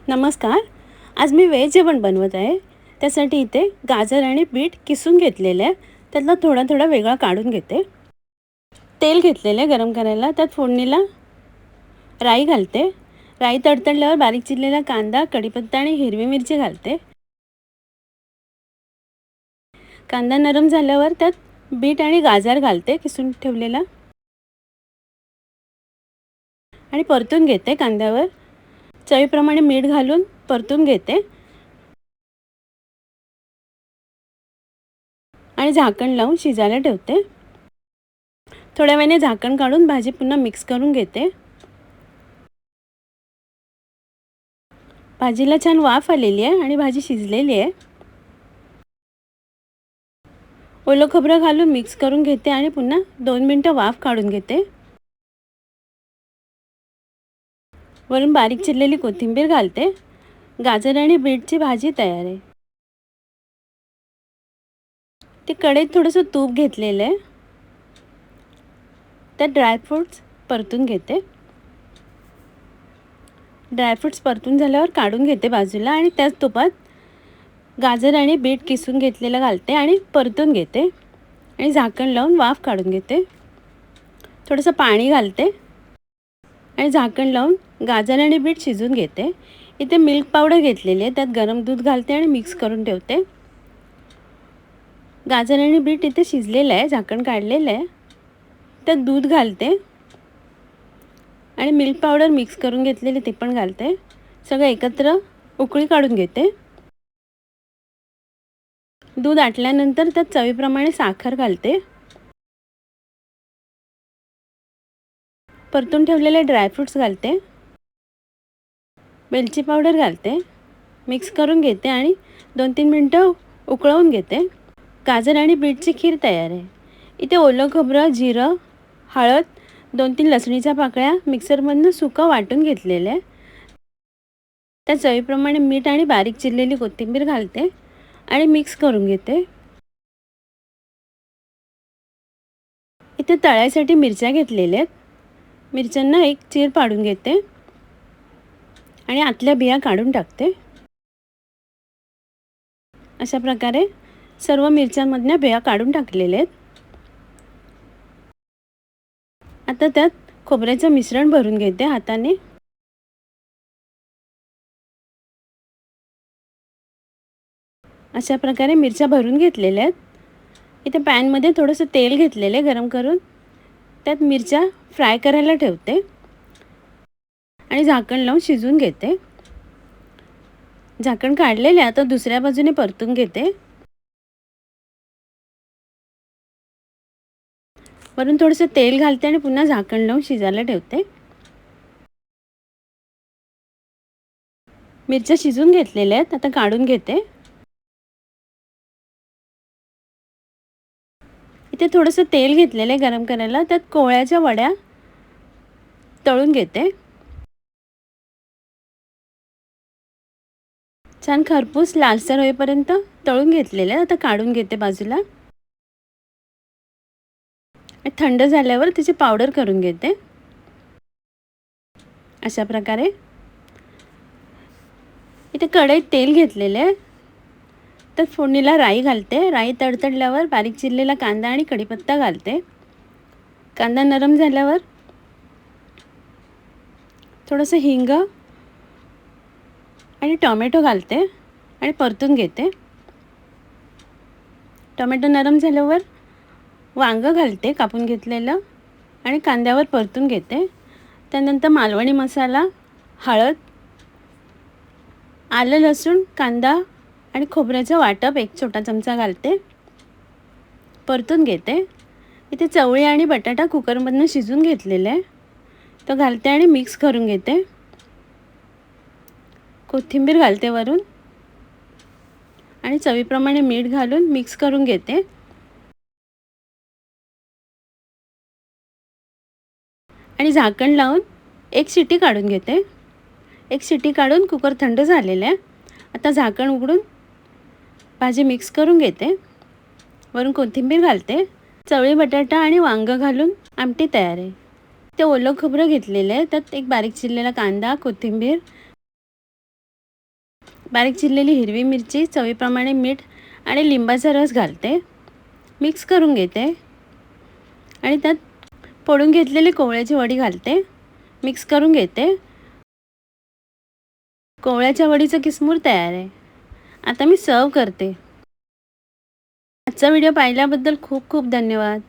नमस्कार. आज मी व्हेज जेवण बनवत आहे. त्यासाठी इथे गाजर आणि बीट किसून घेतलेले आहे. त्यातला थोडा थोडा वेगळा काढून घेते. तेल घेतलेलं आहे गरम करायला. त्यात फोडणीला राई घालते. राई तडतडल्यावर बारीक चिरलेला कांदा, कढीपत्ता आणि हिरवी मिरची घालते. कांदा नरम झाल्यावर त्यात बीट आणि गाजर घालते किसून ठेवलेला आणि परतून घेते. कांद्यावर चवीप्रमाणे मीठ घालून परतून घेते आणि झाकण लावून शिजायला ठेवते. थोड्या वेळाने झाकण काढून भाजी पुन्हा मिक्स करून घेते. भाजीला छान वाफ आलेली आहे आणि भाजी शिजलेली आहे. ओलं खोबरं घालून मिक्स करून घेते आणि पुन्हा 2 मिनिटं वाफ काढून घेते. वरून बारीक चिरलेली कोथिंबीर घालते. गाजर आणि बीटची भाजी तयार आहे. ते कढईत थोडंसं तूप घेतलेलं आहे. त्यात ड्रायफ्रूट्स परतून घेते. ड्रायफ्रूट्स परतून झाल्यावर काढून घेते बाजूला आणि त्याच तुपात गाजर आणि बीट किसून घेतलेलं घालते आणि परतून घेते आणि झाकण लावून वाफ काढून घेते. थोडंसं पाणी घालते आणि झाकण लावून गाजर आणि बीट शिजून घेते. इथे मिल्क पावडर घेतलेली आहे. त्यात गरम दूध घालते आणि मिक्स करून ठेवते. गाजर आणि बीट इथे शिजलेलं आहे. झाकण काढलेलं आहे. त्यात दूध घालते आणि मिल्क पावडर मिक्स करून घेतलेली ते पण घालते. सगळं एकत्र उकळी काढून घेते. दूध आटल्यानंतर त्यात चवीप्रमाणे साखर घालते. परतून ठेवलेले ड्रायफ्रूट्स घालते. वेलची पावडर घालते. मिक्स करून घेते आणि 2-3 मिनटं उकळवून घेते. गाजर आणि बीटची खीर तयार आहे. इथे ओलं खोबरं, जिरं, हळद, 2-3 लसणीच्या पाकळ्या मिक्सरमधून सुकं वाटून घेतलेलं आहे. त्या चवीप्रमाणे मीठ आणि बारीक चिरलेली कोथिंबीर घालते आणि मिक्स करून घेते. इथे तळायसाठी मिरच्या घेतलेल्या आहेत. मिरच्यांना एक चीर पाडून घेते आणि आतल्या बिया काढून टाकते. अशा प्रकारे सर्व मिरच्यांमधल्या बिया काढून टाकलेल्या आहेत. आता त्यात खोबऱ्याचं मिश्रण भरून घेते हाताने. अशा प्रकारे मिरच्या भरून घेतलेल्या आहेत. इथे पॅनमध्ये थोडंसं तेल घेतलेलं आहे गरम करून. त्यात मिरच्या फ्राय करायला ठेवते आणि झाकण लावून शिजवून घेते. झाकण काढलेले आता दुसऱ्या बाजूने परतून घेते. वरून थोडंसं तेल घालते आणि पुन्हा झाकण लावून शिजायला ठेवते. मिरच्या शिजून घेतलेल्या आहेत. आता काढून घेते. इथे थोडंसं तेल घेतलेलं आहे गरम करायला. त्यात कोहळ्याच्या वड्या तळून घेते. छान खरपूस लालसर होईपर्यंत तळून घेतलेले आहे. आता काढून घेते बाजूला. थंड झाल्यावर त्याची पावडर करून घेते. अशा प्रकारे इथे कढईत तेल घेतलेले आहे. तर फोडणीला राई घालते. राई तडतडल्यावर बारीक चिरलेला कांदा आणि कढीपत्ता घालते. कांदा नरम झाल्यावर थोडंसं हिंग आणि टोमॅटो घालते आणि परतून घेते. टोमॅटो नरम झाल्यावर वांगं घालते कापून घेतलेलं आणि कांद्यावर परतून घेते. त्यानंतर मालवणी मसाला, हळद, आलं, लसूण, कांदा आणि खोबऱ्याचं वाटप 1 छोटा चमचा घालते. परतून घेते. इथे चवळी आणि बटाटा कुकरमधून शिजून घेतलेले आहे. तो घालते आणि मिक्स करून घेते. कोथिंबीर घालते वरून आणि चवीप्रमाणे मीठ घालून मिक्स करून घेते. आणि झाकण लावून 1 शिटी काढून घेते. 1 शिटी काढून कुकर थंड झालेलं आहे. आता झाकण उघडून भाजी मिक्स करून घेते. वरून कोथिंबीर घालते. चवळी, बटाटा आणि वांगं घालून आमटी तयार आहे. ते ओलं खोबरं घेतलेलं आहे. त्यात एक बारीक चिरलेला कांदा, कोथिंबीर बारीक चिरलेली हिरवी मिरची, चवीप्रमाणे मीठ आणि लिंबाचा रस घालते. मिक्स करून घेते आणि त्यात फोडून घेतलेली कोवळ्याची वडी घालते. मिक्स करून घेते. कोवळ्याच्या वडीचं किसमूर तयार आहे. आता मी सर्व करते. आजचा व्हिडिओ पाहिल्याबद्दल खूप खूप धन्यवाद.